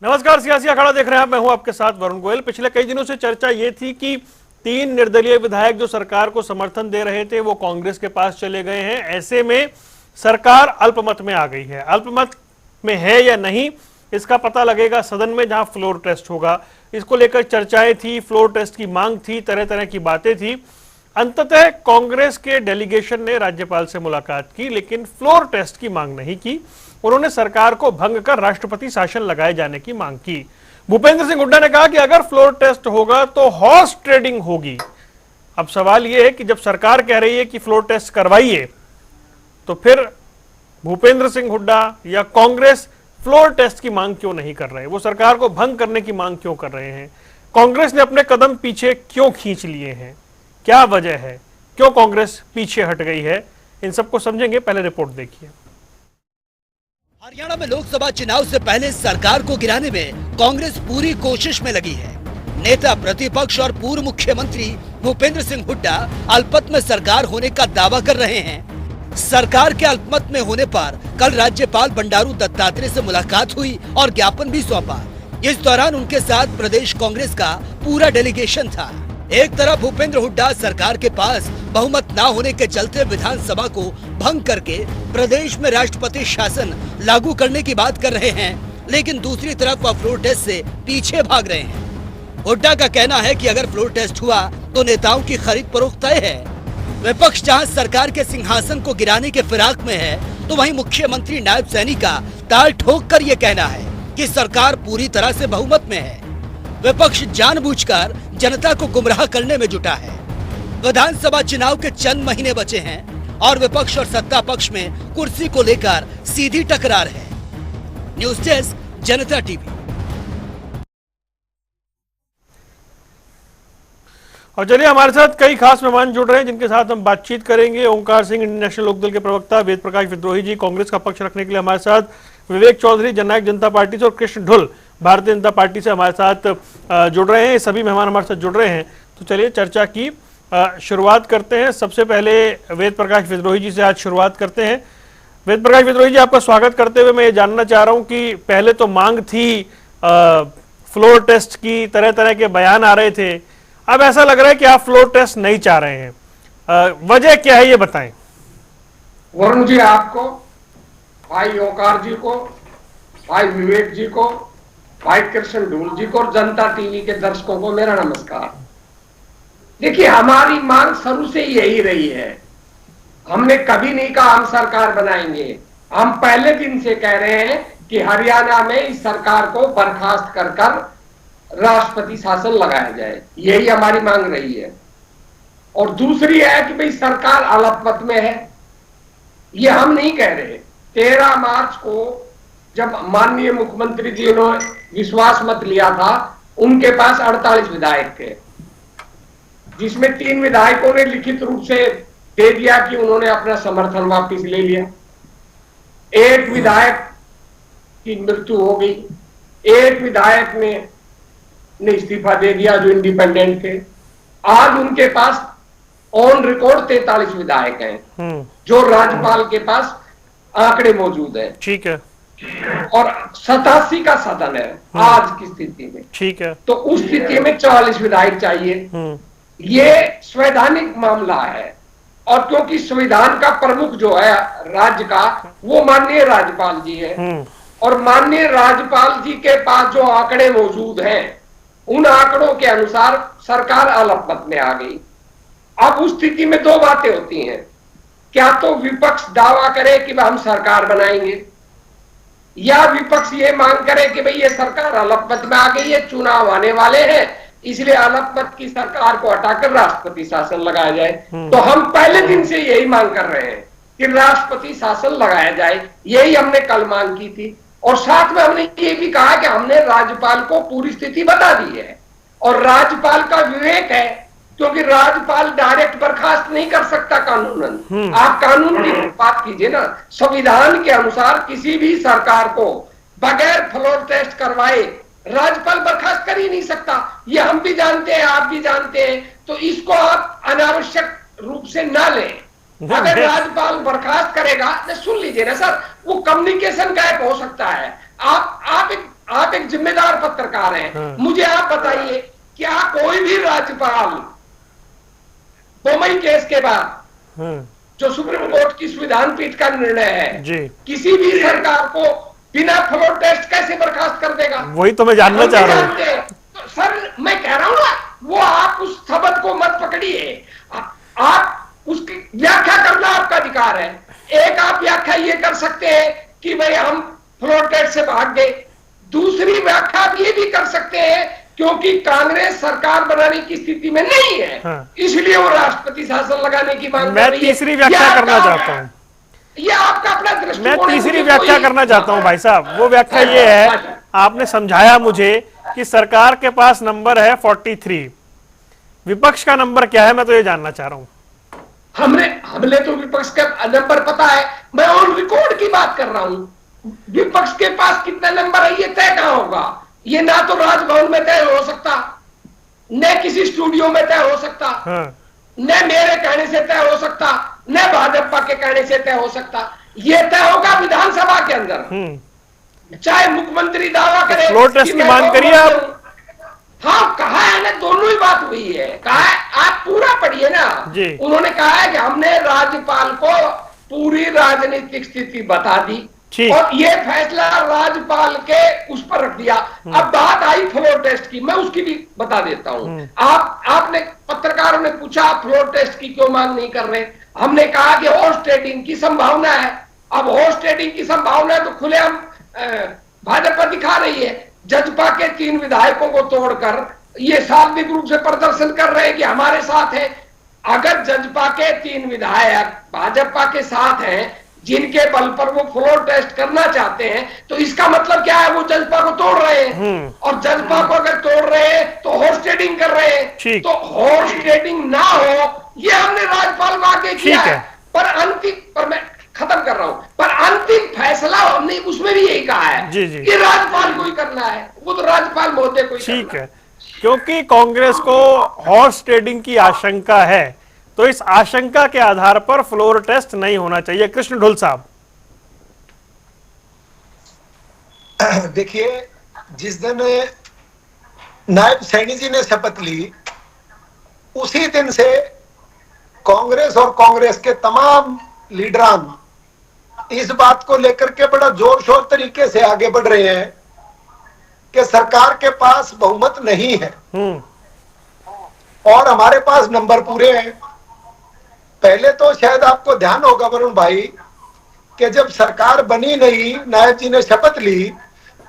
नमस्कार, सियासी अखाड़ा देख रहे हैं आप। मैं हूं आपके साथ वरुण गोयल। पिछले कई दिनों से चर्चा ये थी कि 3 निर्दलीय विधायक जो सरकार को समर्थन दे रहे थे वो कांग्रेस के पास चले गए हैं। ऐसे में सरकार अल्पमत में आ गई है। अल्पमत में है या नहीं इसका पता लगेगा सदन में, जहां फ्लोर टेस्ट होगा। इसको लेकर चर्चाएं थी, फ्लोर टेस्ट की मांग थी, तरह तरह की बातें थी। अंततः कांग्रेस के डेलीगेशन ने राज्यपाल से मुलाकात की, लेकिन फ्लोर टेस्ट की मांग नहीं की। उन्होंने सरकार को भंग कर राष्ट्रपति शासन लगाए जाने की मांग की। भूपेंद्र सिंह हुड्डा ने कहा कि अगर फ्लोर टेस्ट होगा तो हॉर्स ट्रेडिंग होगी। अब सवाल यह है कि जब सरकार कह रही है कि फ्लोर टेस्ट करवाइए, तो फिर भूपेंद्र सिंह हुड्डा या कांग्रेस फ्लोर टेस्ट की मांग क्यों नहीं कर रहे? वो सरकार को भंग करने की मांग क्यों कर रहे हैं? कांग्रेस ने अपने कदम पीछे क्यों खींच लिए हैं? क्या वजह है? क्यों कांग्रेस पीछे हट गई है? इन सबको समझेंगे, पहले रिपोर्ट देखिए। हरियाणा में लोकसभा चुनाव से पहले सरकार को गिराने में कांग्रेस पूरी कोशिश में लगी है। नेता प्रतिपक्ष और पूर्व मुख्यमंत्री भूपेंद्र सिंह हुड्डा अल्पमत में सरकार होने का दावा कर रहे हैं। सरकार के अल्पमत में होने पर कल राज्यपाल बंडारू दत्तात्रेय से मुलाकात हुई और ज्ञापन भी सौंपा। इस दौरान उनके साथ प्रदेश कांग्रेस का पूरा डेलीगेशन था। एक तरफ भूपेंद्र हुड्डा सरकार के पास बहुमत न होने के चलते विधानसभा को भंग करके प्रदेश में राष्ट्रपति शासन लागू करने की बात कर रहे हैं, लेकिन दूसरी तरफ वह फ्लोर टेस्ट से पीछे भाग रहे हैं। हुड्डा का कहना है कि अगर फ्लोर टेस्ट हुआ तो नेताओं की खरीद फरोख्त तय है। विपक्ष जहां सरकार के सिंहासन को गिराने के फिराक में है, तो वहीं मुख्यमंत्री नायब सैनी का ताल ठोक कर ये कहना है कि सरकार पूरी तरह से बहुमत में है। विपक्ष जानबूझकर जनता को गुमराह करने में जुटा है। विधानसभा चुनाव के चंद महीने बचे हैं और विपक्ष और सत्ता पक्ष में कुर्सी को लेकर सीधी टकरार है। न्यूज डेस्क, जनता टीवी। और चलिए, हमारे साथ कई खास मेहमान जुड़ रहे हैं जिनके साथ हम बातचीत करेंगे। ओंकार सिंह, इंडियन नेशनल लोकदल के प्रवक्ता, वेद प्रकाश विद्रोही जी कांग्रेस का पक्ष रखने के लिए हमारे साथ, विवेक चौधरी जननायक जनता पार्टी से, और कृष्ण ढुल भारतीय जनता पार्टी से हमारे साथ जुड़ रहे हैं। सभी मेहमान हमारे साथ जुड़ रहे हैं। तो चलिए चर्चा की शुरुआत करते हैं। सबसे पहले वेद प्रकाश विद्रोही जी से आज शुरुआत करते हैं। वेद प्रकाश विद्रोही जी, आपका स्वागत करते हुए मैं ये जानना चाह रहा हूं कि पहले तो मांग थी फ्लोर टेस्ट की, तरह तरह के बयान आ रहे थे। अब ऐसा लग रहा है कि आप फ्लोर टेस्ट नहीं चाह रहे हैं। वजह क्या है, ये बताएं। वरुण जी, आपको, भाई ओंकार जी को, भाई विवेक जी को, भाई कृष्ण ढूल जी को और जनता टीवी के दर्शकों को मेरा नमस्कार। देखिए, हमारी मांग शुरू से यही रही है। हमने कभी नहीं कहा हम सरकार बनाएंगे। हम पहले दिन से कह रहे हैं कि हरियाणा में इस सरकार को बर्खास्त कर राष्ट्रपति शासन लगाया जाए। यही हमारी मांग रही है। और दूसरी है कि भाई सरकार अल्पमत में है, ये हम नहीं कह रहे। 13 मार्च को जब माननीय मुख्यमंत्री जी ने विश्वास मत लिया था, उनके पास 48 विधायक थे, जिसमें 3 विधायकों ने लिखित रूप से दे दिया कि उन्होंने अपना समर्थन वापस ले लिया। एक विधायक की मृत्यु हो गई, एक विधायक ने इस्तीफा दे दिया जो इंडिपेंडेंट थे। आज उनके पास ऑन रिकॉर्ड 43 विधायक हैं, जो राज्यपाल के पास आंकड़े मौजूद हैं। ठीक है। और 87 का सदन है आज की स्थिति में। ठीक है। तो उस स्थिति में 44 विधायक चाहिए। ये संवैधानिक मामला है, और क्योंकि संविधान का प्रमुख जो है राज्य का, वो माननीय राज्यपाल जी है, और माननीय राज्यपाल जी के पास जो आंकड़े मौजूद हैं, उन आंकड़ों के अनुसार सरकार अल्पमत में आ गई। अब उस स्थिति में 2 बातें होती हैं। क्या तो विपक्ष दावा करे कि हम सरकार बनाएंगे, या विपक्ष ये मांग करे कि भाई ये सरकार अल्पमत में आ गई है, चुनाव आने वाले हैं, इसलिए अल्पमत की सरकार को हटाकर राष्ट्रपति शासन लगाया जाए। तो हम पहले दिन से यही मांग कर रहे हैं कि राष्ट्रपति शासन लगाया जाए। यही हमने कल मांग की थी, और साथ में हमने ये भी कहा कि हमने राज्यपाल को पूरी स्थिति बता दी है, और राज्यपाल का विवेक है, क्योंकि राज्यपाल डायरेक्ट बर्खास्त नहीं कर सकता कानूनन। आप कानून की बात कीजिए ना। संविधान के अनुसार किसी भी सरकार को बगैर फ्लोर टेस्ट करवाए राज्यपाल बर्खास्त कर ही नहीं सकता। ये हम भी जानते हैं, आप भी जानते हैं। तो इसको आप अनावश्यक रूप से ना लें। अगर राज्यपाल बर्खास्त करेगा, सुन लीजिए ना सर, वो कम्युनिकेशन गैप हो सकता है। आप आप एक जिम्मेदार पत्रकार हैं, मुझे आप बताइए, क्या कोई भी राज्यपाल बोमई केस के बाद जो सुप्रीम कोर्ट की संविधान पीठ का निर्णय है जी, किसी भी सरकार को बिना फ्लोर टेस्ट कैसे बर्खास्त कर देगा? वही तो मैं जानना चाह रहा हूँ। तो सर मैं कह रहा हूं ना, वो आप उस शब्द को मत पकड़िए, आप उसकी व्याख्या करना आपका अधिकार है। एक आप व्याख्या ये कर सकते हैं कि भाई हम फ्लोर टेस्ट से भाग गए, दूसरी व्याख्या आप ये भी कर सकते हैं क्योंकि कांग्रेस सरकार बनाने की स्थिति में नहीं है, इसलिए वो राष्ट्रपति शासन लगाने की मांग कर रही है। मैं तीसरी व्याख्या करना चाहता हूँ, ये आपका अपना दृष्टिकोण। मैं तीसरी व्याख्या करना चाहता हूं भाई साहब। वो व्याख्या ये है, आपने समझाया मुझे कि सरकार के पास नंबर है 43, विपक्ष का नंबर क्या है, मैं तो ये जानना चाह रहा हूं। हमने तो विपक्ष का नंबर पता है, मैं ऑन रिकॉर्ड की बात कर रहा हूं। विपक्ष के पास कितना नंबर है ये तय कहां होगा? ये ना तो राजभवन में तय हो सकता, न किसी स्टूडियो में तय हो सकता, न मेरे कहने से तय हो सकता, न भाजपा के कहने से तय हो सकता। ये तय होगा विधानसभा के अंदर, चाहे मुख्यमंत्री दावा करे। फ्लोर टेस्ट की मांग करिए आप। हाँ, कहा है ना, दोनों ही बात हुई है। कहा है, आप पूरा पढ़िए ना। उन्होंने कहा है कि हमने राज्यपाल को पूरी राजनीतिक स्थिति बता दी और ये फैसला राज्यपाल के उस पर रख दिया। अब बात आई फ्लोर टेस्ट की, मैं उसकी भी बता देता हूं। आपने पत्रकारों ने पूछा आप फ्लोर टेस्ट की क्यों मांग नहीं कर रहे? हमने कहा कि हॉर्स ट्रेडिंग की संभावना है। अब हॉर्स ट्रेडिंग की संभावना है तो खुलेआम भाजपा दिखा रही है। जजपा के 3 विधायकों को तोड़कर ये सार्वजनिक रूप से प्रदर्शन कर रहे हैं कि हमारे साथ है। अगर जजपा के 3 विधायक भाजपा के साथ हैं जिनके बल पर वो फ्लोर टेस्ट करना चाहते हैं, तो इसका मतलब क्या है? वो जजपा को तोड़ रहे हैं, और जजपा को अगर तोड़ रहे हैं तो हॉर्स ट्रेडिंग कर रहे हैं। तो हॉर्स ट्रेडिंग ना हो ये हमने राज्यपाल को आगे किया है। पर मैं खत्म कर रहा हूं, पर अंतिम फैसला हमने उसमें भी यही कहा है कि राज्यपाल को ही करना है, वो तो राज्यपाल महोदय को ही ठीक है। क्योंकि कांग्रेस को हॉर्स ट्रेडिंग की आशंका है, तो इस आशंका के आधार पर फ्लोर टेस्ट नहीं होना चाहिए। कृष्ण ढुल साहब, देखिए, जिस दिन नायब सैनी जी ने शपथ ली उसी दिन से कांग्रेस और कांग्रेस के तमाम लीडरान इस बात को लेकर के बड़ा जोर शोर तरीके से आगे बढ़ रहे हैं कि सरकार के पास बहुमत नहीं है और हमारे पास नंबर पूरे हैं। पहले तो शायद आपको ध्यान होगा वरुण भाई कि जब सरकार बनी नहीं, नायब जी ने शपथ ली,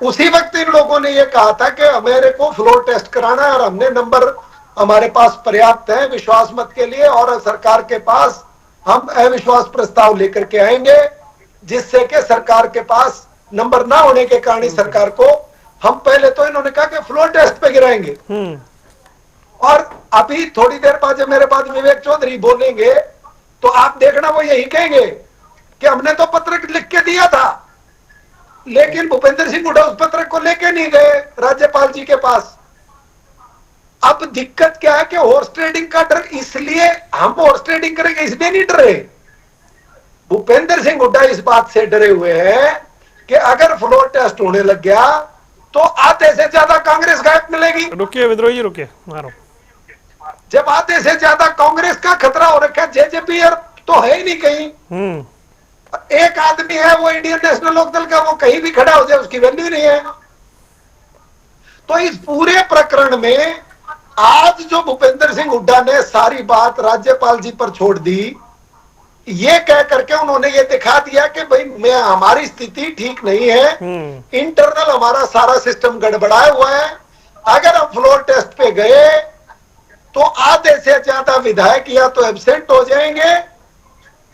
उसी वक्त इन लोगों ने यह कहा था कि हमारे को फ्लोर टेस्ट कराना है और हमने नंबर हमारे पास पर्याप्त है विश्वास मत के लिए, और सरकार के पास हम अविश्वास प्रस्ताव लेकर के आएंगे जिससे कि सरकार के पास नंबर ना होने के कारण सरकार को हम पहले तो इन्होंने कहा कि फ्लोर टेस्ट पे गिराएंगे। और अभी थोड़ी देर बाद जब मेरे बाद विवेक चौधरी बोलेंगे तो आप देखना वो यही कहेंगे कि हमने तो पत्र लिख के दिया था, लेकिन भूपेंद्र सिंह हुड्डा उस पत्र को लेके नहीं गए राज्यपाल जी के पास। अब दिक्कत क्या है कि हॉर्स ट्रेडिंग का डर, इसलिए हम हॉर्स ट्रेडिंग करेंगे इसलिए नहीं डर रहे। भूपेंद्र सिंह हुड्डा इस बात से डरे हुए हैं कि अगर फ्लोर टेस्ट होने लग गया तो आधे से ज्यादा कांग्रेस गायब मिलेगी। रुकिए विद्रोही जी, रुकिए, मारो। जब आधे से ज्यादा कांग्रेस का खतरा हो रखा है, जेजेपी तो है ही नहीं कहीं। एक आदमी है वो इंडियन नेशनल लोकदल का, वो कहीं भी खड़ा हो जाए उसकी वैल्यू नहीं है। तो इस पूरे प्रकरण में आज जो भूपेंद्र सिंह हुड्डा ने सारी बात राज्यपाल जी पर छोड़ दी, ये कह करके उन्होंने ये दिखा दिया कि भाई हमारी स्थिति ठीक नहीं है, इंटरनल हमारा सारा सिस्टम गड़बड़ाया हुआ है। अगर हम फ्लोर टेस्ट पे गए तो आधे से ज्यादा विधायक या तो एब्सेंट हो जाएंगे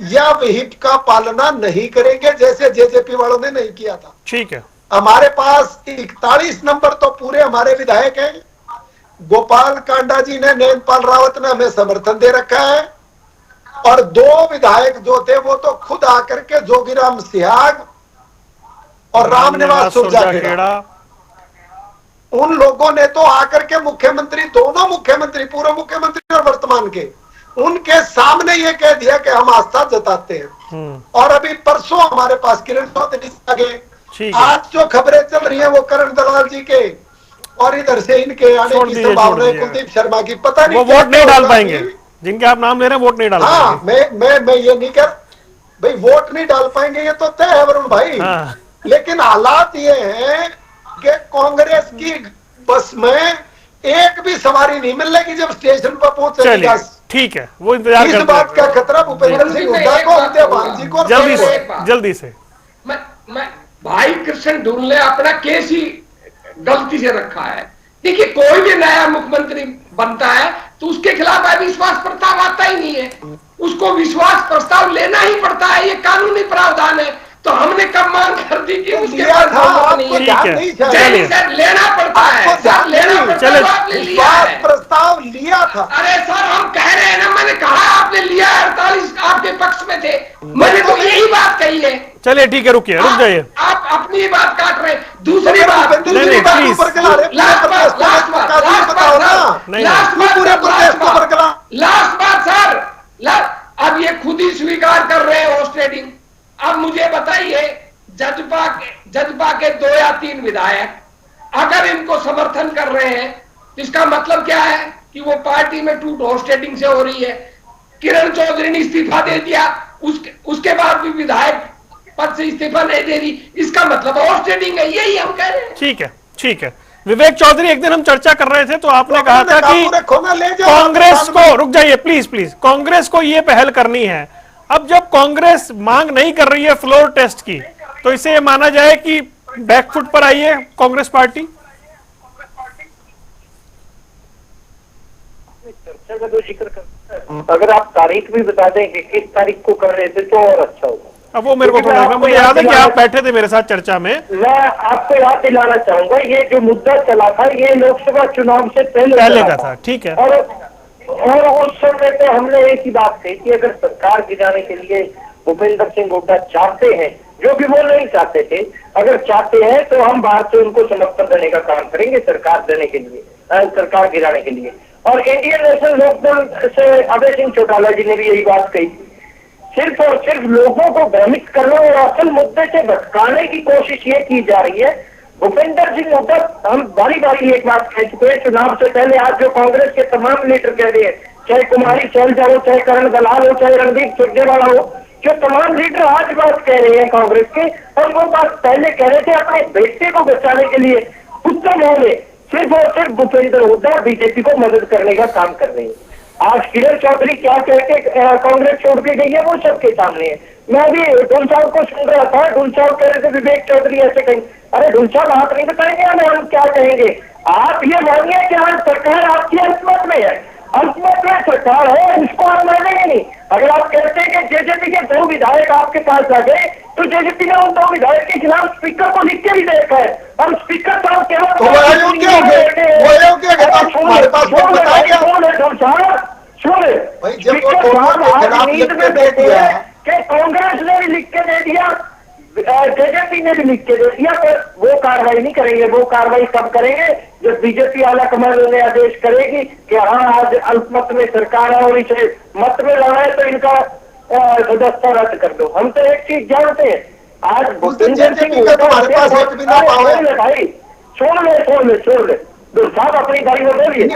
या विहिप का पालना नहीं करेंगे, जैसे जेजेपी वालों ने नहीं किया था। ठीक है, हमारे पास 41 नंबर तो पूरे हमारे विधायक हैं। गोपाल कांडा जी ने, नैनपाल रावत ने हमें समर्थन दे रखा है, और 2 विधायक जो थे वो तो खुद आकर के जोगीराम सिहाग और रामनिवास सुरजाखेड़ा, उन लोगों ने तो आकर के मुख्यमंत्री, दोनों मुख्यमंत्री, पूर्व मुख्यमंत्री और वर्तमान के, उनके सामने ये कह दिया कि हम आस्था जताते हैं। और अभी परसों हमारे पास किरण चौधरी आ गए, ठीक है। आज जो खबरें चल रही हैं वो करण दलाल जी के और इधर से इनके आने छोड़ की दीजिए, संभावना है, छोड़ दीजिए। कुलदीप शर्मा की, पता नहीं वो क्या वोट नहीं क्या डाल होगा पाएंगे, अभी। जिनके आप नाम ले रहे हैं वोट नहीं डाल हाँ, पाएंगे। मैं ये नहीं कर भाई, वोट नहीं डाल पाएंगे ये तो तय है वरुण भाई। हाँ। लेकिन हालात ये हैं कि कांग्रेस की बस में एक भी सवारी नहीं मिलेगी जब स्टेशन पर पहुंचेगा। चलिए ठीक है, वो इंतजार इस करते बात का हैं। खतरा भूपेंद्र सिंह हुड्डा को, विद्यावान जी को, जल्दी सबको से, है। जल्दी से। मैं भाई कृष्ण ढूंढ ने अपना केस ही गलती से रखा है। देखिए, कोई भी नया मुख्यमंत्री बनता है तो उसके खिलाफ अविश्वास प्रस्ताव आता ही नहीं है, उसको विश्वास प्रस्ताव लेना ही पड़ता है, ये कानूनी प्रावधान है। तो हमने कब मांग कर दी कि उसके लिया पास था, बहुमत नहीं आपको है। ध्यान है। नहीं नहीं था, सर, लेना पड़ता है, आपको सर ध्यान लेना नहीं। पड़ता है, तो आपने लिया विश्वास है। प्रस्ताव लिया था। अरे सर, हम कह रहे हैं ना, मैंने कहा आपने लिया, 48 आपके पक्ष में थे, मैंने तो यही बात कही है। चलिए ठीक है, रुकिए, रुक जाइए। आप अपनी बात काट रहे हैं। दूसरी तो बात, भूपेंद्र नहीं, सिंह बात please। ऊपर चला रहे, पूरे प्रदेश को लास्ट बात, कानून बताओ ना। नहीं, लास्ट नहीं, बात, पूरे प्रदेश को लास्ट बरकरार। बात, लास्ट बात सर, अब ये खुद ही स्वीकार कर रहे हैं होस्ट ट्रेडिंग। अब मुझे बताइए, जजपा के 2 या 3 विधायक अगर इनको समर्थन कर रहे हैं तो इसका मतलब क्या है कि वो पार्टी में टूट होस्ट ट्रेडिंग से हो रही है। किरण चौधरी ने इस्तीफा दे दिया, उसके बाद भी विधायक पद से इस्तीफा नहीं दे रही, इसका मतलब होस्ट ट्रेडिंग है, यही हम कह रहे हैं। ठीक है, ठीक है। विवेक चौधरी, एक दिन हम चर्चा कर रहे थे तो आपने कहा था कि कांग्रेस को, रुक जाइए प्लीज प्लीज, कांग्रेस को ये पहल करनी है। अब जब कांग्रेस मांग नहीं कर रही है फ्लोर टेस्ट की, तो इसे ये माना जाए कि बैकफुट पर आई है कांग्रेस पार्टी। चर्चा का जो जिक्र कर, अगर आप तारीख भी बता दें कि किस तारीख को कर रहे थे तो और अच्छा होगा। अब वो मेरे को थोड़ा लगा, मुझे याद है कि आप बैठे थे मेरे साथ चर्चा में। मैं आपको याद दिलाना चाहूंगा, ये जो मुद्दा चला था ये लोकसभा चुनाव से पहले का था, ठीक है। और उस समय पे हमने एक ही बात कही कि अगर सरकार गिराने के लिए भूपेंद्र सिंह हुड्डा चाहते हैं, जो कि वो नहीं चाहते थे, अगर चाहते हैं तो हम बाहर से उनको समर्थन देने का काम करेंगे सरकार देने के लिए, सरकार गिराने के लिए। और इंडियन नेशनल लोकदल से अभय सिंह चौटाला जी ने भी यही बात कही। सिर्फ और सिर्फ लोगों को भ्रमित करने और असल मुद्दे से भटकाने की कोशिश ये की जा रही है। भूपेंद्र सिंह हुड्डा, हम बारी बारी एक बात कह चुके हैं चुनाव से पहले। आज जो कांग्रेस के तमाम लीडर कह रहे हैं, चाहे कुमारी शैलजा हो, चाहे करण दलाल हो, चाहे रणदीप सुरजेवाला हो, जो तमाम लीडर आज बात कह रहे हैं कांग्रेस के, और वो बात पहले कह रहे थे अपने बेटे को बचाने के लिए, उत्तम होने सिर्फ और सिर्फ भूपेंद्र हुड्डा बीजेपी को मदद करने का काम कर रहे हैं। आज किरण चौधरी क्या कहते कांग्रेस छोड़ के गई है वो सबके सामने है। मैं अभी ढुल साहब को सुन रहा था, ढुल साहब कह रहे थे विवेक चौधरी ऐसे कहीं, अरे ढुल साहब आप नहीं बताएंगे हमें, हम क्या कहेंगे? आप ये मानिए कि आज सरकार आपकी अल्पमत में है, अल्पमत में सरकार है, इसको हम मानेंगे नहीं। अगर आप कहते हैं कि जेजेपी के 2 विधायक आपके पास आ गए, तो जेजेपी ने उन 2 विधायक के खिलाफ स्पीकर को लिख के भी देखा है। हम स्पीकर साहब क्या कांग्रेस ने भी लिख के दे दिया, जेजेपी ने भी लिख के दे दिया, पर वो कार्रवाई नहीं करेंगे। वो कार्रवाई कब करेंगे? जब बीजेपी आला कमान ने आदेश करेगी कि हाँ आज अल्पमत में सरकार है और इसे मत में लड़ा है तो इनका सदस्यता रद्द कर दो। हम तो एक चीज जानते हैं, आज भूपेंद्र सिंह भाई छोड़ ले साहब अपनी गाड़ी में बोलिए,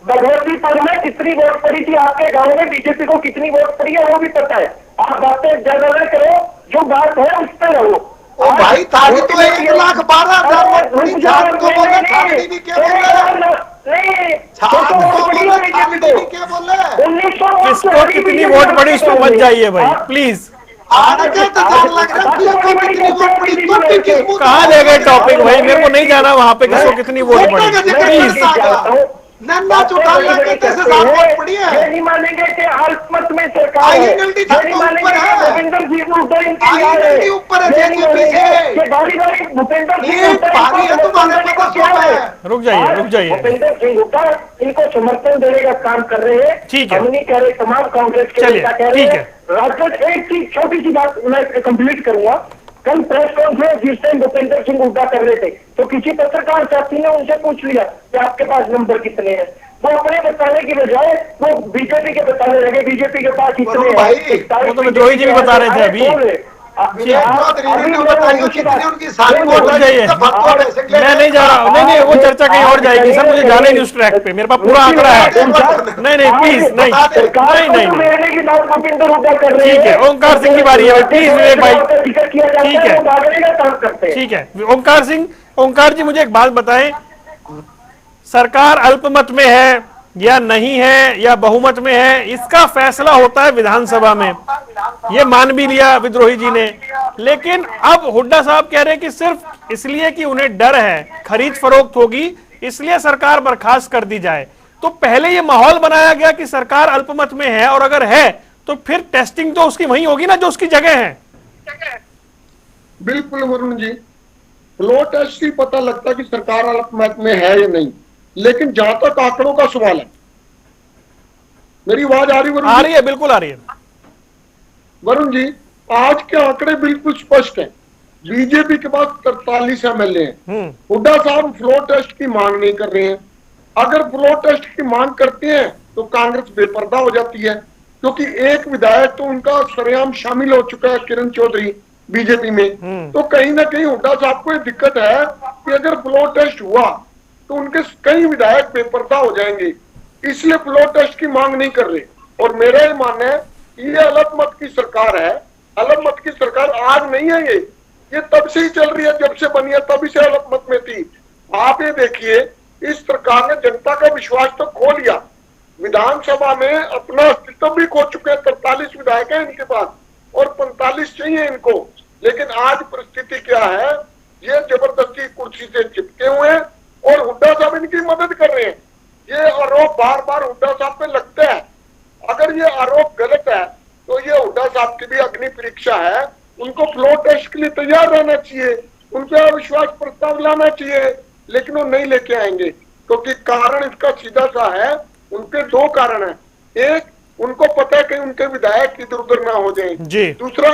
भगवतीपुर में कितनी वोट पड़ी थी, आपके गांव में बीजेपी को कितनी वोट पड़ी है वो भी पता है। आप बातें ज्यादा न करो, जो बात है उस पर रहो। भाई तारीख तो 1,12,000 वोट पड़ी, छाप को बोले छापड़ी भी क्या बोल रहे? किसको कितनी वोट पड़ी इसको मत जाइए भाई प्लीज। कहाँ ले गए टॉपिक भाई, मेरे को नहीं जाना वहाँ पे किसको कितनी वोट पड़ी प्लीज। नन्ना चौटाला कहते से साथ वोट पड़ी है। ये नहीं मानेंगे कि अल्पमत में सरकार है, आईएनएलडी ये नहीं मानेंगे कि भूपेंद्र सिंह हुड्डा इनकी आईएनएलडी ऊपर है, जेजेपी से बारी बारी भूपेंद्र सिंह ये पानी है तुम्हारे पास क्या है? रुक जाइए भूपेंद्र सिंह हुड्डा इनको समर्थन देने का काम कर रहे हैं। ठीक है, हम नहीं कह रहे, तमाम कांग्रेस के नेता कह रहे हैं। राजद, एक चीज छोटी सी बात मैं कंप्लीट करूंगा। कल प्रेस कॉन्फ्रेंस जिस टाइम भूपेंद्र सिंह हुड्डा कर रहे थे, तो किसी पत्रकार साथी ने उनसे पूछ लिया कि आपके पास नंबर कितने हैं। वो अपने बताने की बजाय वो बीजेपी के बताने लगे, बीजेपी के पास इतने हैं। वो तो जोई जी भी बता रहे थे अभी। विवेक चौधरी ने बताइए कितनी उनकी सारी रुक जाइए, मैं नहीं जा रहा हूँ, नहीं नहीं, वो चर्चा कहीं और जाएगी सर, मुझे जाना ही न्यूज ट्रैक पे, मेरे पास पूरा आंकड़ा है। नहीं नहीं प्लीज, नहीं नहीं नहीं, ठीक है, ओंकार सिंह की बारी है, प्लीज विवेक भाई, ठीक है ओंकार जी मुझे एक बात बताएं, सरकार अल्पमत में है या नहीं है या बहुमत में है, इसका फैसला होता है विधानसभा में, ये मान भी लिया विद्रोही जी ने, लेकिन अब हुड्डा साहब कह रहे हैं कि सिर्फ इसलिए कि उन्हें डर है खरीद फरोख्त होगी इसलिए सरकार बर्खास्त कर दी जाए। तो पहले ये माहौल बनाया गया कि सरकार अल्पमत में है, और अगर है तो फिर टेस्टिंग तो उसकी वहीं होगी ना जो उसकी जगह है। बिल्कुल वरुण जी, फ्लो टेस्ट से पता लगता कि सरकार अल्पमत में है या नहीं, लेकिन जहां तक आंकड़ों का सवाल है, मेरी आवाज आ रही वरुण? आ रही है, बिल्कुल आ रही है वरुण जी। आज के आंकड़े बिल्कुल स्पष्ट हैं, बीजेपी के पास 43 MLA हैं। हुड्डा साहब फ्लो टेस्ट की मांग नहीं कर रहे हैं। अगर फ्लो टेस्ट की मांग करते हैं तो कांग्रेस बेपर्दा हो जाती है, क्योंकि एक विधायक तो उनका सरेआम शामिल हो चुका है, किरण चौधरी, बीजेपी में। तो कहीं ना कहीं हुड्डा साहब को दिक्कत है कि अगर फ्लो टेस्ट हुआ तो उनके कई विधायक बेपर्दा हो जाएंगे, इसलिए फ्लो टेस्ट की मांग नहीं कर रहे। और मेरा ये मानना है ये अल्पमत की सरकार है, अल्पमत की सरकार आज नहीं है, ये तब से ही चल रही है, जब से बनी है तभी से अल्पमत में थी। आप ये देखिए, इस सरकार ने जनता का विश्वास तो खो लिया, विधानसभा में अपना अस्तित्व भी खो चुके हैं। 43 विधायक हैं इनके पास और 45 चाहिए इनको, लेकिन आज परिस्थिति क्या है, ये जबरदस्ती कुर्सी से चिपके हुए हैं और हुड्डा साहब इनकी मदद कर रहे हैं। ये आरोप बार बार हुड्डा साहब पे लगता है, अगर ये आरोप गलत है तो ये हुड्डा साहब की भी अग्नि परीक्षा है, उनको फ्लो टेस्ट के लिए तैयार रहना चाहिए, उनका अविश्वास प्रस्ताव लाना चाहिए, लेकिन वो नहीं लेके आएंगे, क्योंकि कारण इसका सीधा सा है। उनके दो कारण है, एक उनको पता है कि उनके विधायक इधर उधर ना हो जाए, दूसरा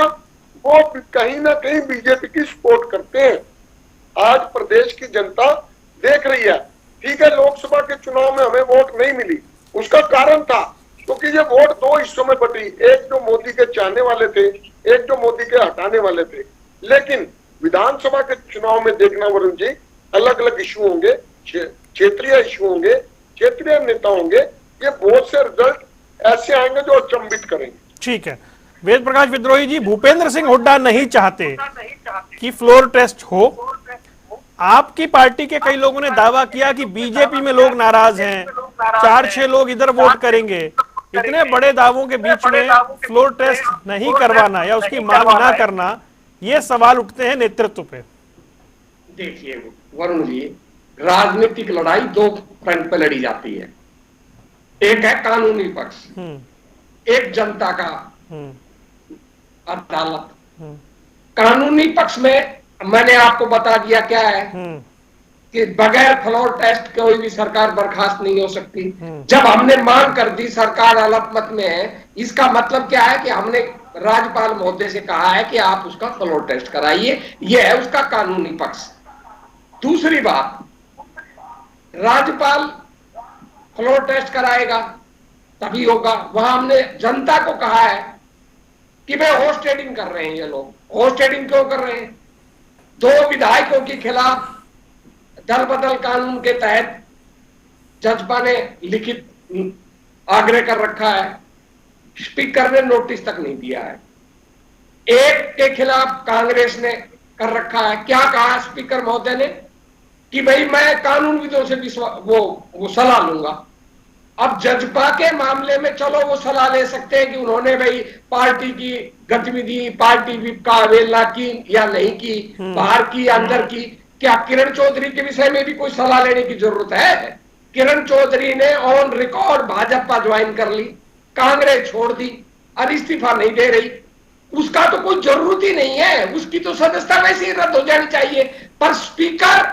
वो कहीं ना कहीं बीजेपी की सपोर्ट करते हैं। आज प्रदेश की जनता देख रही है, ठीक है लोकसभा के चुनाव में हमें वोट नहीं मिली, उसका कारण था क्योंकि ये वोट दो हिस्सों में बटी, एक जो मोदी के चाहने वाले थे, एक जो मोदी के हटाने वाले थे। लेकिन विधानसभा के चुनाव में देखना वरुण जी, अलग अलग इशू होंगे, क्षेत्रीय इशू होंगे, क्षेत्रीय नेता होंगे, ये बहुत से रिजल्ट ऐसे आएंगे जो अचंभित करेंगे। ठीक है, वेद प्रकाश विद्रोही जी, भूपेंद्र सिंह हुड्डा नहीं चाहते कि फ्लोर टेस्ट हो, आपकी पार्टी के कई लोगों ने दावा किया कि बीजेपी में लोग नाराज हैं, 4-6 लोग इधर वोट करेंगे, इतने बड़े दावों के बीच में फ्लोर टेस्ट नहीं करवाना या उसकी मांग ना करना, ये सवाल उठते हैं नेतृत्व पे। देखिए वरुण जी, राजनीतिक लड़ाई दो फ्रंट पे लड़ी जाती है, एक है कानूनी पक्ष, एक जनता का अदालत। कानूनी पक्ष में मैंने आपको बता दिया क्या है कि बगैर फ्लोर टेस्ट कोई भी सरकार बर्खास्त नहीं हो सकती। जब हमने मांग कर दी सरकार अल्पमत में है, इसका मतलब क्या है कि हमने राज्यपाल महोदय से कहा है कि आप उसका फ्लोर टेस्ट कराइए, यह है उसका कानूनी पक्ष। दूसरी बात, राज्यपाल फ्लोर टेस्ट कराएगा तभी होगा, वहां हमने जनता को कहा है कि भाई होर्स ट्रेडिंग कर रहे हैं ये लोग। होर्स ट्रेडिंग क्यों कर रहे हैं? 2 विधायकों के खिलाफ दल बदल कानून के तहत जजपा ने लिखित आग्रह कर रखा है, स्पीकर ने नोटिस तक नहीं दिया है। एक के खिलाफ कांग्रेस ने कर रखा है, क्या कहा स्पीकर महोदय ने कि भाई मैं कानूनविदों से भी वो सलाह लूंगा। अब जजपा के मामले में चलो वो सलाह ले सकते हैं कि उन्होंने भाई पार्टी की गतिविधि, पार्टी विप का अवहेलना की या नहीं की, बाहर की अंदर की। क्या किरण चौधरी के विषय में भी कोई सलाह लेने की जरूरत है? किरण चौधरी ने ऑन रिकॉर्ड भाजपा ज्वाइन कर ली, कांग्रेस छोड़ दी, अब इस्तीफा नहीं दे रही, उसका तो कोई जरूरत ही नहीं है, उसकी तो सदस्यता वैसे ही रद्द हो जानी चाहिए। पर स्पीकर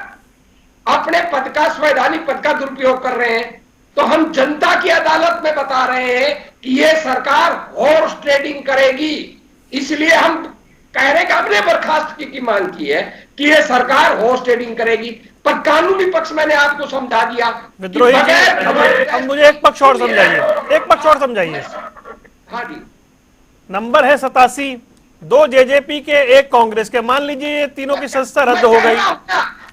अपने पद का, संवैधानिक पद का दुरुपयोग कर रहे हैं। तो हम जनता की अदालत में बता रहे हैं कि ये सरकार हॉर्स ट्रेडिंग करेगी, इसलिए हम कह रहे हैं कि हमने बर्खास्त की मांग की है कि ये सरकार हॉर्स ट्रेडिंग करेगी। पर कानूनी पक्ष मैंने आपको समझा दिया। विद्रोही जी, अब मुझे एक पक्ष और समझाइए, एक पक्ष और समझाइए। हाँ जी, नंबर है 87, 2 जेजेपी के, 1 कांग्रेस के, मान लीजिए ये तीनों की सदस्यता रद्द हो गई,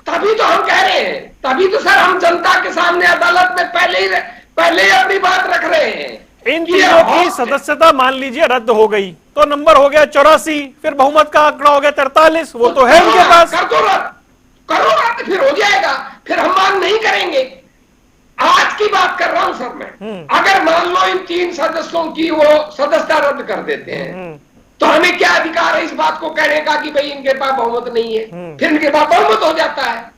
तभी तो हम कह रहे हैं, तभी तो सर हम जनता के सामने अदालत में पहले ही अपनी बात रख रहे हैं। इन तीनों की सदस्यता मान लीजिए रद्द हो गई तो नंबर हो गया 84, फिर बहुमत का आंकड़ा हो गया 43, वो तो है उनके पास। कर दो रद्द, करो रद्द, फिर हो जाएगा, फिर हम मांग नहीं करेंगे। आज की बात कर रहा हूं सर मैं। अगर मान लो इन 3 सदस्यों की वो सदस्यता रद्द कर देते हैं तो हमें क्या अधिकार है इस बात को कहने का कि भाई इनके पास बहुमत नहीं है, फिर इनके पास बहुमत हो जाता है।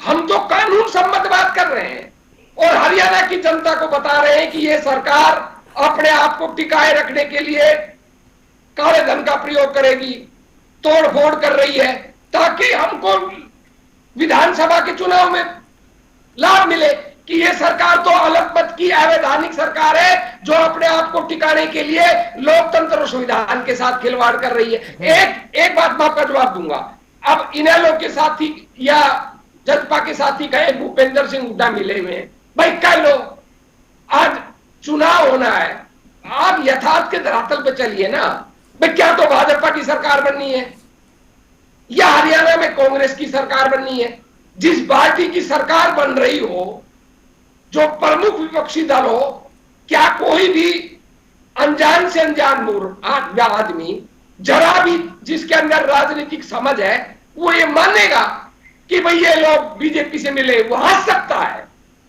हम तो कानून सम्मत बात कर रहे हैं और हरियाणा की जनता को बता रहे हैं कि ये सरकार अपने आप को टिकाए रखने के लिए काले धन का प्रयोग करेगी, तोड़फोड़ कर रही है ताकि हमको विधानसभा के चुनाव में लाभ मिले कि ये सरकार तो अल्पमत की अवैधानिक सरकार है जो अपने आप को टिकाने के लिए लोकतंत्र और संविधान के साथ खिलवाड़ कर रही है। एक बात मैं आपका जवाब दूंगा। अब इनेलो के साथी या जजपा के साथी कहे भूपेंद्र सिंह हुड्डा मिले हुए हैं, भाई कह लो आज चुनाव होना है, आप यथार्थ के धरातल पे चलिए ना। भाई क्या तो भाजपा की सरकार बननी है या हरियाणा में कांग्रेस की सरकार बननी है? जिस पार्टी की सरकार बन रही हो, जो प्रमुख विपक्षी दल हो, क्या कोई भी अनजान से अनजान मूर्ख आदमी जरा भी जिसके अंदर राजनीतिक समझ है वो ये मानेगा कि भाई ये लोग बीजेपी से मिले? वो हंस सकता है,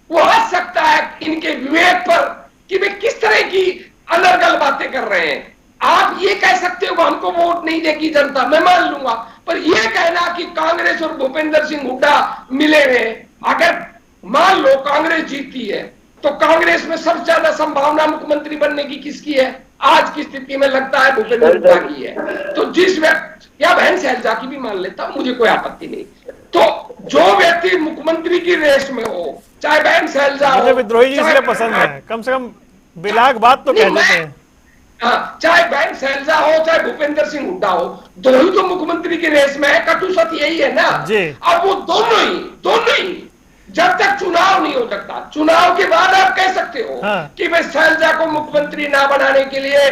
वो हंस सकता है इनके विवेक पर कि भाई किस तरह की अनर्गल बातें कर रहे हैं। आप ये कह सकते हो हमको वोट नहीं देगी जनता, मैं मान लूंगा, पर यह कहना कि कांग्रेस और भूपेंद्र सिंह हुड्डा मिले हुए, अगर मान लो कांग्रेस जीतती है तो कांग्रेस में सबसे ज्यादा संभावना मुख्यमंत्री बनने की किसकी है? आज की स्थिति में लगता है भूपेंद्र हुड्डा की है। तो जिस व्यक्ति या बहन शैलजा की भी मान लेता हूं, मुझे कोई आपत्ति नहीं। तो जो व्यक्ति मुख्यमंत्री की रेस में हो, चाहे बहन शैलजा हो, मुझे विद्रोही जी इसलिए पसंद है, कम से कम बिलाग बात तो कह देते हैं। चाहे बहन शैलजा हो चाहे भूपेंद्र सिंह हुड्डा हो, दोनों ही तो मुख्यमंत्री की रेस में है। कटु सत्य यही है ना। अब वो दोनों ही जब तक चुनाव नहीं हो सकता, चुनाव के बाद आप कह सकते हो कि मैं शैलजा को मुख्यमंत्री ना बनाने के लिए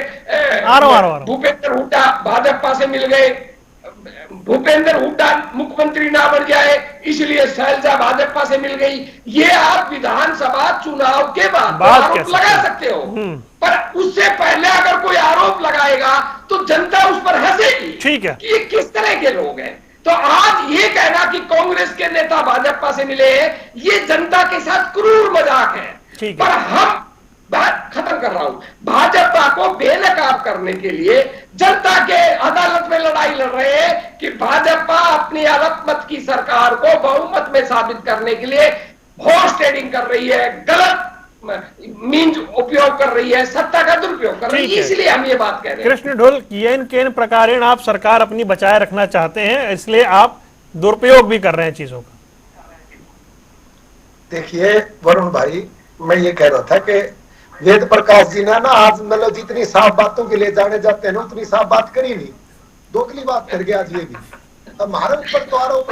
भूपेंद्र हुड्डा भाजपा से मिल गए, भूपेंद्र हुड्डा मुख्यमंत्री ना बन जाए इसलिए शैलजा भाजपा से मिल गई। ये आप विधानसभा चुनाव के बाद आरोप लगा सकते हो, पर उससे पहले अगर कोई आरोप लगाएगा तो जनता उस पर हंसेगी। ठीक है कि ये किस तरह के लोग हैं। तो आज ये कहना कि कांग्रेस के नेता भाजपा से मिले हैं, ये जनता के साथ क्रूर मजाक है। पर हम बात खत्म कर रहा हूं, भाजपा को बेनकाब करने के लिए जनता के अदालत में लड़ाई लड़ रहे हैं कि भाजपा अपनी अल्पमत की सरकार को बहुमत में साबित करने के लिए हॉर्स ट्रेडिंग कर रही है, गलत मीन्स उपयोग कर रही है, सत्ता का दुरुपयोग कर रही है, इसलिए हम ये बात कह रहे हैं। कृष्ण ढोल, येन केन प्रकारेण आप सरकार अपनी बचाए रखना चाहते हैं, इसलिए आप दुरुपयोग भी कर रहे हैं चीजों का। देखिए वरुण भाई, मैं ये कह रहा था कि वेद प्रकाश जी ने ना आज मतलब जितनी साफ बातों के लिए जाने जाते हैं ना उतनी साफ बात करी नहीं, दोगली बात कर गया आज ये भी। अब हमारे ऊपर तो आरोप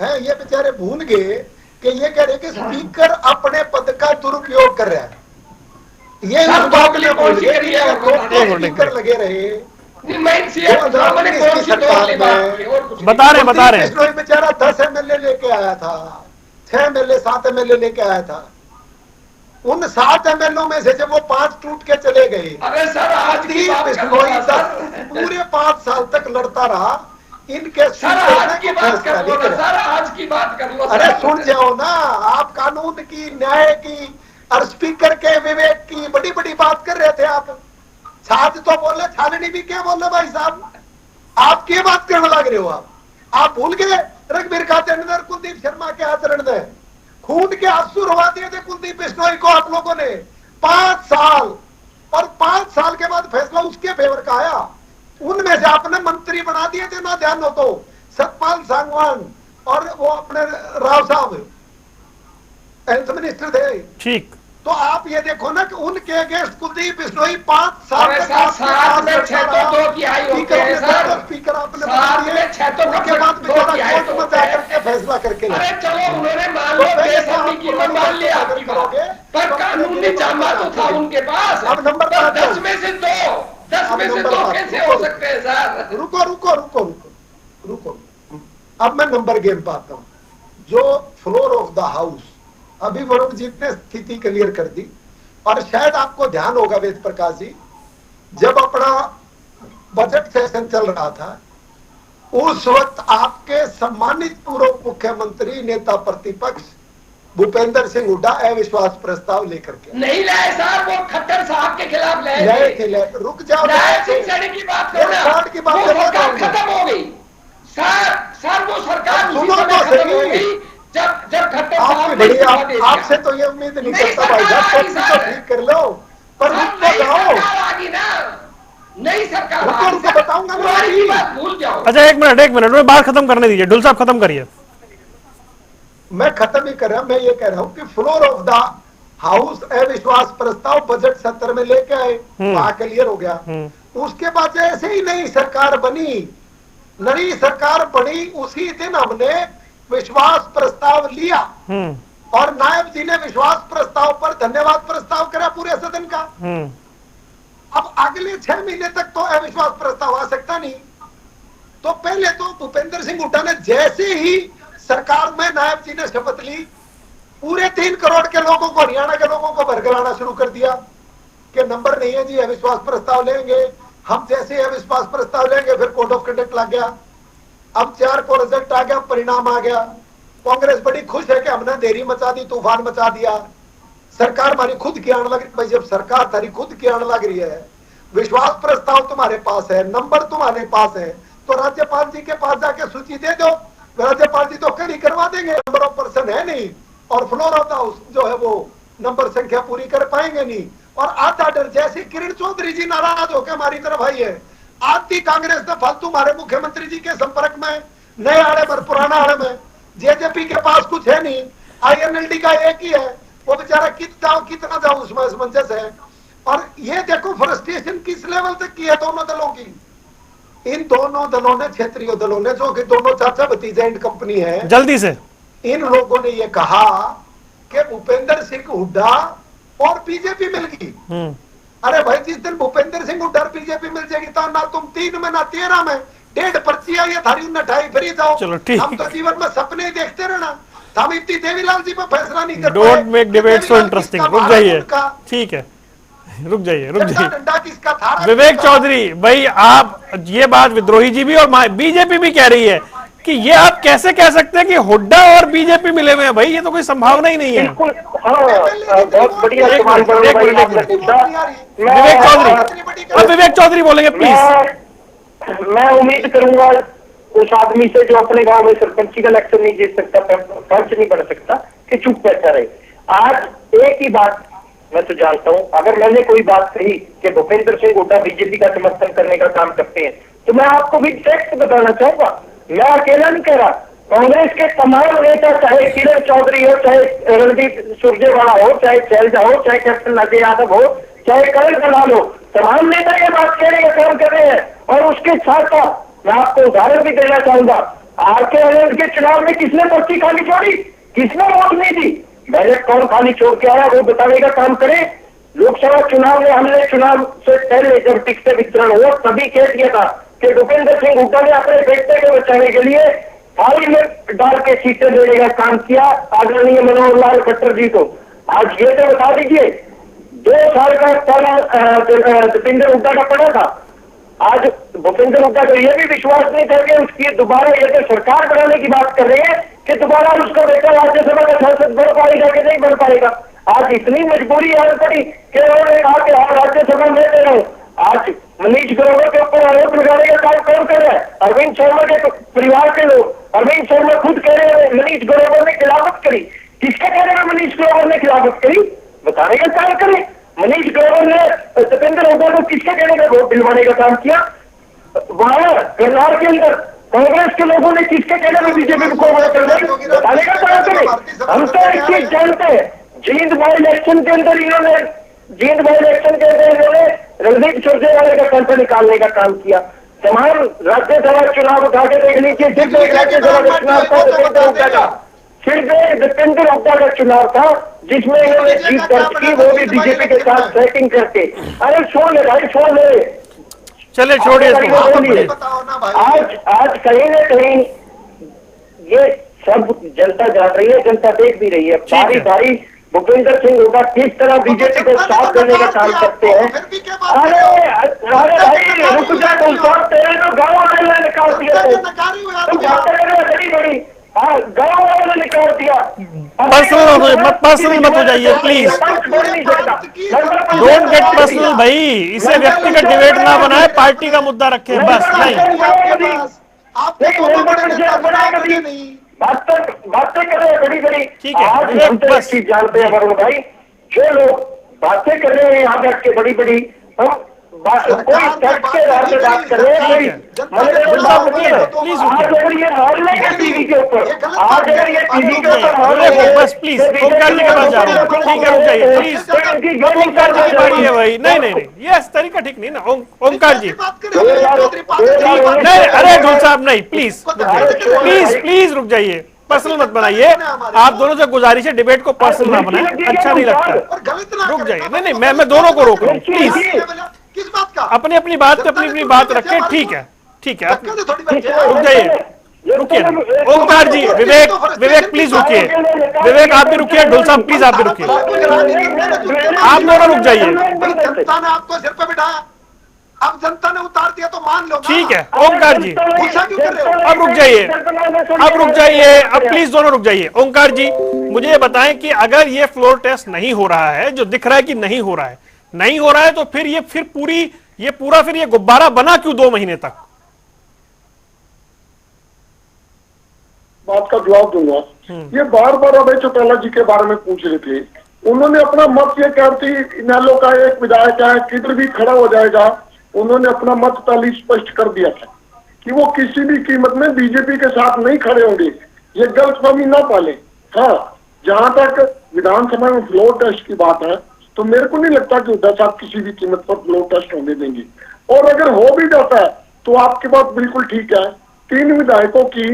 है, ये बेचारे भूल गए कि ये कह रहे कि स्पीकर अपने पद का दुरुपयोग कर रहा है। ये स्पीकर लगे रहे बता रहे बेचारा 10 MLA लेके आया था, 6 MLA 7 MLA लेके आया था। उन 7 MLA में से जब वो 5 टूट के चले गए, अरे सर आज की पूरे 5 साल तक लड़ता रहा। इनके आज की बात कर लो ना सर, आज की बात कर लो। अरे सुन जाओ ना, आप कानून की, न्याय की और स्पीकर के विवेक की बड़ी बड़ी बात कर रहे थे। आप छाछ तो बोले, छाननी भी क्या बोले भाई साहब, आप क्या बात करने लग रहे हो? आप भूल गए रघुवीर खाते अंदर कुलदीप शर्मा के आचरण में खून के आंसू रुवा दिए थे कुलदीप बिश्नोई को आप लोगों ने 5 साल, और 5 साल के बाद फैसला उसके फेवर का आया। उनमें से आपने मंत्री बना दिए थे ना, ध्यान हो तो, सतपाल सांगवान और वो अपने राव साहब हेल्थ मिनिस्टर थे। ठीक, तो आप ये देखो ना कि उनके अगेंस्ट कुलदीप बिश्नोई 5 साल में 6 तो 2 की आई होते हैं सर, स्पीकर आपने 6 तो के बाद करके फैसला करके अरे चलो उन्होंने मान लो बेशर्मी की मान लिया आपकी बात, पर कानूनी जामा तो था उनके पास। अब नंबर 10 में से 2 10 में से 2 कैसे हो सकते हैं सर? रुको रुको रुको रुको रुको, अब मैं नंबर गेम पे आता हूं। जो फ्लोर ऑफ द हाउस, अभी वरुण जी ने स्थिति क्लियर कर दी, और शायद आपको ध्यान होगा वेद प्रकाश जी, जब अपना बजट सेशन चल रहा था उस वक्त आपके सम्मानित पूर्व मुख्यमंत्री नेता प्रतिपक्ष भूपेंद्र सिंह हुड्डा अविश्वास प्रस्ताव लेकर के नहीं लाए साहब, वो खट्टर साहब के खिलाफ लाए थे। रुक जाओ, नायब सिंह सैनी की बात करो ना, की बात वो कर रहा सरकार हूं। खत्म हो गई सर, वो सरकार उसी सुनो समय तो खत्म हो सही। गई जब खट्टर आपकी साहब ने बड़ी इस्तीफा दे दिया। आपसे तो ये उम्मीद नहीं नहीं, करता भाई सरकार साहब, आ गई तो सर। ठीक कर लो, पर सर, रुक तो नई जाओ। सरकार आ गई ना, नई सरकार रुको, आ गई रुको, सर। बताऊंगा मैं पुरानी अभी। की बात भूल जाओ। अच्छा एक मिनट में बात खत्म करने दीजिए, ढुल साहब खत्म करिए। मैं खत्म ही कर रहा, मैं ये कह रहा हूं कि फ्लोर ऑफ द हाउस अविश्वास प्रस्ताव बजट सत्र में लेके आए, वहां क्लियर हो गया। उसके बाद जैसे ही नई सरकार बनी, उसी दिन हमने विश्वास प्रस्ताव लिया, और नायब जी ने विश्वास प्रस्ताव पर धन्यवाद प्रस्ताव करा पूरे सदन का। अब अगले 6 महीने तक तो अविश्वास प्रस्ताव आ सकता नहीं। तो पहले तो भूपेंद्र सिंह हुड्डा ने जैसे ही सरकार में नायब जी ने शपथ ली, पूरे 3 करोड़ के लोगों को, हरियाणा के लोगों को भरगलाना शुरू कर दिया कि नंबर नहीं है जी, अविश्वास प्रस्ताव लेंगे हम। जैसे ही अविश्वास प्रस्ताव लेंगे फिर कोड ऑफ कंडक्ट लग गया। अब 4 को रिजल्ट आ गया, परिणाम आ गया। कांग्रेस बड़ी खुश है कि हमने देरी मचा दी, तूफान मचा दिया, सरकार हमारी खुद की आने लग रही। भाई जब सरकार तारी खुद की आने लग रही है, विश्वास प्रस्ताव तुम्हारे पास है, नंबर तुम्हारे पास है, तो राज्यपाल जी के पास जाके सूची दे दो, राज्यपाल जी तो कड़ी करवा देंगे। नंबर ऑफ पर्सन है नहीं, और फ्लोर ऑफ द हाउस जो है वो नंबर संख्या पूरी कर पाएंगे नहीं। और आधा डर, जैसे किरण चौधरी जी नाराज होकर हमारी तरफ आई है, आधी कांग्रेस ने फालतू हमारे मुख्यमंत्री जी के संपर्क में, नए आड़े पर पुराना आड़े में। जेजेपी के पास कुछ है नहीं, INLD का एक ही है, वो बेचारा कितना जाओ उसमें असमंजस है। और ये देखो फ्रस्ट्रेशन किस लेवल तक की है दोनों दलों की। इन दोनों दलों ने, क्षेत्रीय दलों ने, जो कि दोनों चाचा भतीजा एंड कंपनी है, जल्दी से इन लोगों ने ये कहा कि भूपेंद्र सिंह हुड्डा और बीजेपी मिल गई। अरे भाई जिस दिन भूपेंद्र सिंह हुड्डा और बीजेपी मिल जाएगी तो ना तुम 3 में ना 13 में 1.5 पर्ची आई है थारी, 29 फ्री जाओ। चलो ठीक। हम तो जीवन में सपने ही देखते रहना, हम इतनी देवीलाल जी पर फैसला नहीं कर don't make debate so interesting. रुक जाइए, ठीक है, रुक जाइए। डंडा किसका था? विवेक चौधरी भाई, आप ये बात विद्रोही जी भी और बीजेपी भी कह रही है कि ये आप कैसे कह सकते हैं कि हुड्डा और बीजेपी मिले हुए हैं? भाई ये तो कोई संभावना ही नहीं है। बिल्कुल, हाँ, बहुत बढ़िया सवाल विवेक चौधरी, अब विवेक चौधरी बोलेंगे प्लीज। मैं उम्मीद करूंगा उस आदमी से जो अपने गांव में सरपंची का इलेक्शन नहीं जीत सकता, पंच नहीं बन सकता, कि चुप बैठा रहे। आज एक ही बात मैं तो जानता हूं, अगर मैंने कोई बात कही कि भूपेंद्र सिंह हुड्डा बीजेपी का समर्थन करने का काम करते हैं, तो मैं आपको भी फैक्ट बताना चाहूंगा। मैं अकेला नहीं कह रहा, कांग्रेस के तमाम नेता, चाहे किरण चौधरी हो, चाहे रणदीप सुरजेवाला हो, चाहे शैलजा हो, चाहे कैप्टन अजय यादव हो, चाहे करण दलाल हो, तमाम नेता ये बात कहने का काम कर रहे हैं। और उसके साथ साथ मैं आपको उदाहरण भी देना चाहूंगा, RK के चुनाव में किसने पर्ची खाली छोड़ी, किसने वोट नहीं दी, बैलेट कौन खाली छोड़ के आया वो बताने का काम करे। लोकसभा चुनाव में हमने चुनाव से पहले जब टिकट वितरण हुआ तभी कह दिया था कि भूपेंद्र सिंह हुड्डा ने अपने बेटे को बचाने के लिए थाली में डाल के सीटें देने का काम किया आदरणीय मनोहर लाल खट्टर जी को। आज ये तो बता दीजिए, 2 साल का पहला भूपेंद्र हुड्डा का पड़ा था, आज भूपेंद्र हुड्डा को यह भी विश्वास नहीं करके उसकी दोबारा ये तो सरकार बनाने की बात कर रहे हैं कि दोबारा उसका बेटा राज्यसभा का सांसद बन पाएगा कि नहीं बन पाएगा। आज इतनी मजबूरी आ पड़ी कि उन्होंने कहा कि हाँ राज्यसभा में दे रहे हो। आज मनीष ग्रोवर के ऊपर आरोप लगाने का काम कौन कर रहा है? अरविंद शर्मा के परिवार के लोग। अरविंद शर्मा खुद कह रहे हैं मनीष ग्रोवर ने खिलाफत करी। किसके कहने में मनीष ग्रोवर ने खिलाफत करी बताने का काम करें। मनीष ग्रोवर ने दीपेंद्र हुड्डा को किसके कहने का वोट दिलवाने का काम किया? वहां करनाल के अंदर कांग्रेस के लोगों ने किसके कहने में बीजेपी को वोट करने बताने का काम करें। हम तो एक चीज जानते हैं, जींद बाई इलेक्शन के अंदर इन्होंने रणदीप सुरजेवाला का कंठ निकालने का काम किया। तमाम राज्यसभा चुनाव उठा के देख लीजिए, सिर्फ एक राज्यसभा का चुनाव था दीपेंद्र हुड्डा का, सिर्फ एक दीपेंद्र हुड्डा का चुनाव था जिसमें इन्होंने जीत दर्ज की, वो भी बीजेपी के साथ सेटिंग करके। अरे छोड़ ले भाई, छोड़ ले, चले छोड़िए इसको। आप बोलिए। अपने बताओ ना भाई। आज कहीं ना कहीं ये सब जनता जान रही है, जनता देख भी रही है। भारी भारी भूपेंद्र सिंह हुड्डा किस तरह बीजेपी को साथ देने का काम करते हैं। अरे भाई रुक जा, तुम सब तेरे तो गाँव वाले ने निकाल दिया, तुम जाते रहे बड़ी बड़ी, हाँ गाँव वाले ने निकाल दिया। पर्सनल मत हो जाइए प्लीज, डोंट गेट पर्सनल भाई, इसे व्यक्तिगत डिबेट ना बनाए, पार्टी का मुद्दा रखें बस। नहीं बातें कर रहे हैं बड़ी बड़ी, ठीक है, आज हम तो एक चीज जानते हैं वरुण भाई, जो लोग बातें कर रहे हैं यहाँ बैठ के बड़ी बड़ी, हम कोई फैक्ट के आधार पे बात कर रहे हैं, प्लीज आज अगर ये मोहल्ले के टीवी के ऊपर, आज अगर ये टीवी के ऊपर बस प्लीज ओंकार जी के पास जा रहा हूँ, ठीक है रुक जाइए प्लीज, ओंकार जी की बारी है भाई। नहीं ये तरीका ठीक नहीं ना ओंकार जी, नहीं अरे ढोल साहब नहीं, प्लीज रुक जाइए, पर्सनल मत बनाइए, आप दोनों से गुजारिश है डिबेट को पर्सनल ना बनाए, अच्छा नहीं लगता। रुक जाइए, नहीं मैं दोनों को रोक रहा हूँ, प्लीज किस बात का? अपनी अपनी बात रखें, ठीक है रुक जाइए, रुकिए ओंकार जी, विवेक प्लीज रुकिए, विवेक आप भी रुकिए, ढोल साहब प्लीज आप भी रुकिए, आप दोनों रुक जाइए। जनता ने आपको सिर पे बिठाया, अब जनता ने उतार दिया तो मान लो। ठीक है ओंकार जी, गुस्सा क्यों कर रहे हो? अब रुक जाइए, अब प्लीज दोनों रुक जाइए। ओंकार जी मुझे ये बताएं कि अगर ये फ्लोर टेस्ट नहीं हो रहा है, जो दिख रहा है कि नहीं हो रहा है, तो फिर ये पूरा गुब्बारा बना क्यों 2 महीने तक? बात का जवाब दूंगा। ये बार बार अभय चौटाला जी के बारे में पूछ रहे थे, उन्होंने अपना मत ये कहती, इनेलो का एक विधायक है किधर भी खड़ा हो जाएगा, उन्होंने अपना मत पहले स्पष्ट कर दिया था कि वो किसी भी कीमत में बीजेपी के साथ नहीं खड़े होंगे, ये गलतफहमी ना पाले। हाँ, जहां तक विधानसभा में फ्लोर टेस्ट की बात है, तो मेरे को नहीं लगता कि हुड्डा साहब किसी भी कीमत पर फ्लोर टेस्ट होने देंगे, और अगर हो भी जाता है तो आपकी बात बिल्कुल ठीक है, 3 विधायकों की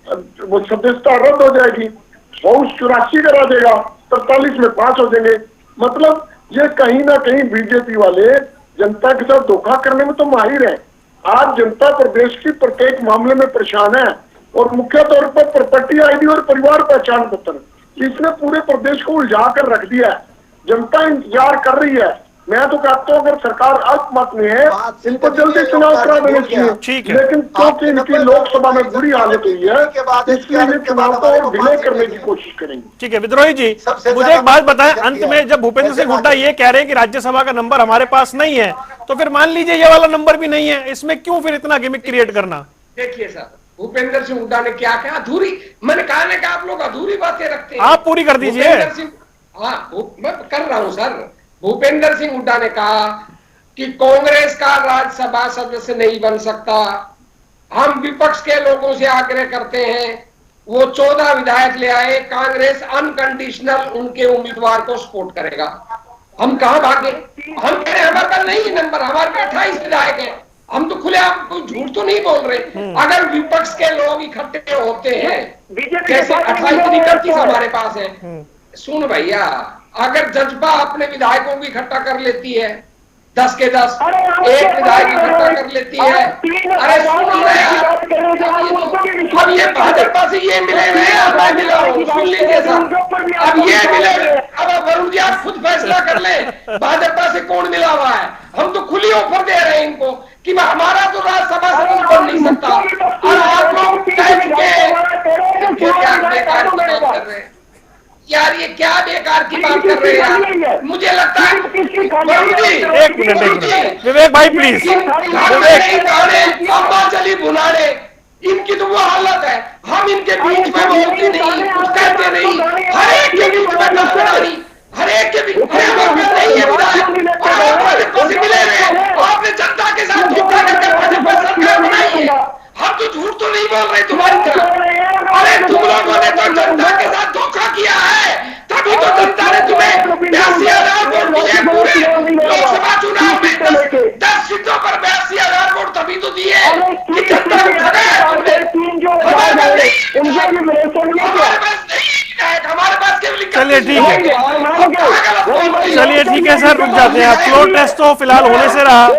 वो सदस्यता रद्द हो जाएगी, हाउस 84 करा देगा, 43 में 5 हो जाएंगे। मतलब ये कहीं ना कहीं बीजेपी वाले जनता के साथ धोखा करने में तो माहिर है। आज जनता प्रदेश की प्रत्येक मामले में परेशान है, और मुख्य तौर पर प्रॉपर्टी आईडी और परिवार पहचान पत्र, इसने पूरे प्रदेश को उलझा कर रख दिया है। जनता इंतजार कर रही है। मैं तो कहता हूँ अगर सरकार अल्पमत में है, इनको जल्दी चुनाव करा देने चाहिए, लेकिन क्योंकि इनकी लोकसभा में बुरी हालत हुई है, इसलिए ये चुनाव को और डिले करने की कोशिश करेंगे। ठीक है विद्रोही जी, मुझे एक बात बताएं अंत में, जब भूपेंद्र सिंह हुड्डा ये कह रहे हैं कि राज्यसभा का नंबर हमारे पास नहीं है, तो फिर मान लीजिए ये वाला नंबर भी नहीं है, इसमें क्यों फिर इतना गिमिक क्रिएट करना? देखिए सर, भूपेंद्र सिंह हुड्डा ने क्या कहा, अधूरी, मैंने कहा ना कि आप लोग अधूरी बातें रखते हैं, आप पूरी कर दीजिए। हाँ मैं कर रहा हूं सर। भूपेंद्र सिंह हुड्डा ने कहा कि कांग्रेस का राज्यसभा सदस्य नहीं बन सकता, हम विपक्ष के लोगों से आग्रह करते हैं वो 14 विधायक ले आए, कांग्रेस अनकंडीशनल उनके उम्मीदवार को सपोर्ट करेगा। हम कहां भागे, हम कह रहे हैं हमारे पास नहीं नंबर, हमारे पास 28 विधायक है, हम तो खुले, आप कोई झूठ तो नहीं बोल रहे। अगर विपक्ष के लोग इकट्ठे होते हैं, जैसे 28 हमारे पास है, सुन भैया, अगर जजपा अपने विधायकों को इकट्ठा कर लेती है 10 के 10, एक विधायक इकट्ठा कर लेती है, अरे सुन रहे हैं, अब ये भाजपा से ये मिले हुए हैं, अब मैं मिला हूं, सुन लीजिए सर, अब ये मिले हुए, अब वरुण जी आप खुद फैसला कर ले भाजपा से कौन मिला हुआ है। हम तो खुली ऑफर दे रहे हैं इनको कि हमारा तो राज्यसभा से बन नहीं सकता, और आप लोग कर रहे हैं यार, ये क्या बेकार की बात कर रहे हैं यार। मुझे लगता है एक मिनट विवेक भाई प्लीज, चली भुनाड़े, इनकी तो वो हालत है, हम इनके बीच में बोलते नहीं, कुछ कहते नहीं, हर एक के बीच में नहीं, हर एक के बीच नहीं है भाजपा से मिले हुए, आपने जनता के साथ धोखा करके भाजपा सरकार बनाई है। हम तो झूठ तो नहीं बोल रहे तुम्हारी तरह, अरे तुम लोगों ने तो जनता के साथ धोखा किया है, तभी तो जनता ने तुम्हें 82,000 वोट दिए पूरे लोकसभा चुनाव में, 10 सीटों पर 82,000 वोट तभी तो दिए कि जनता को ठगाया तुमने। हमारे पास नहीं विधायक, हमारे पास केवल 31 चलिए, ठीक है। है। चलिए ठीक है सर, रुक जाते हैं। फ्लोर टेस्ट तो फिलहाल होने से रहा। अगर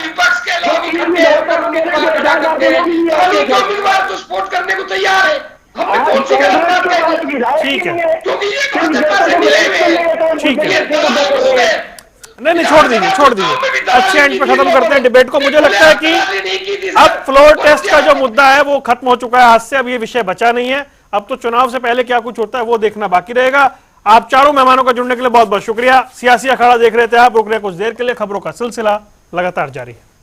विपक्ष के लोग इकट्ठे होकर उम्मीदवार खड़ा करते हैं तो हम उनके उम्मीदवार को सपोर्ट करने को तैयार है। हमने कौन सी गलत बात कही? ठीक है, क्योंकि ये भाजपा से मिले हुए हैं। ठीक है। ये दलाल हो गए। नहीं, छोड़ दीजिए। अच्छे एंड पे खत्म करते हैं डिबेट को। मुझे लगता है कि अब फ्लोर टेस्ट का जो मुद्दा है वो खत्म हो चुका है हाथ से। अब ये विषय बचा नहीं है। अब तो चुनाव से पहले क्या कुछ होता है वो देखना बाकी रहेगा। आप चारों मेहमानों का जुड़ने के लिए बहुत बहुत शुक्रिया। सियासी अखाड़ा देख रहे थे आप। रुक रहे कुछ देर के लिए। खबरों का सिलसिला लगातार जारी है।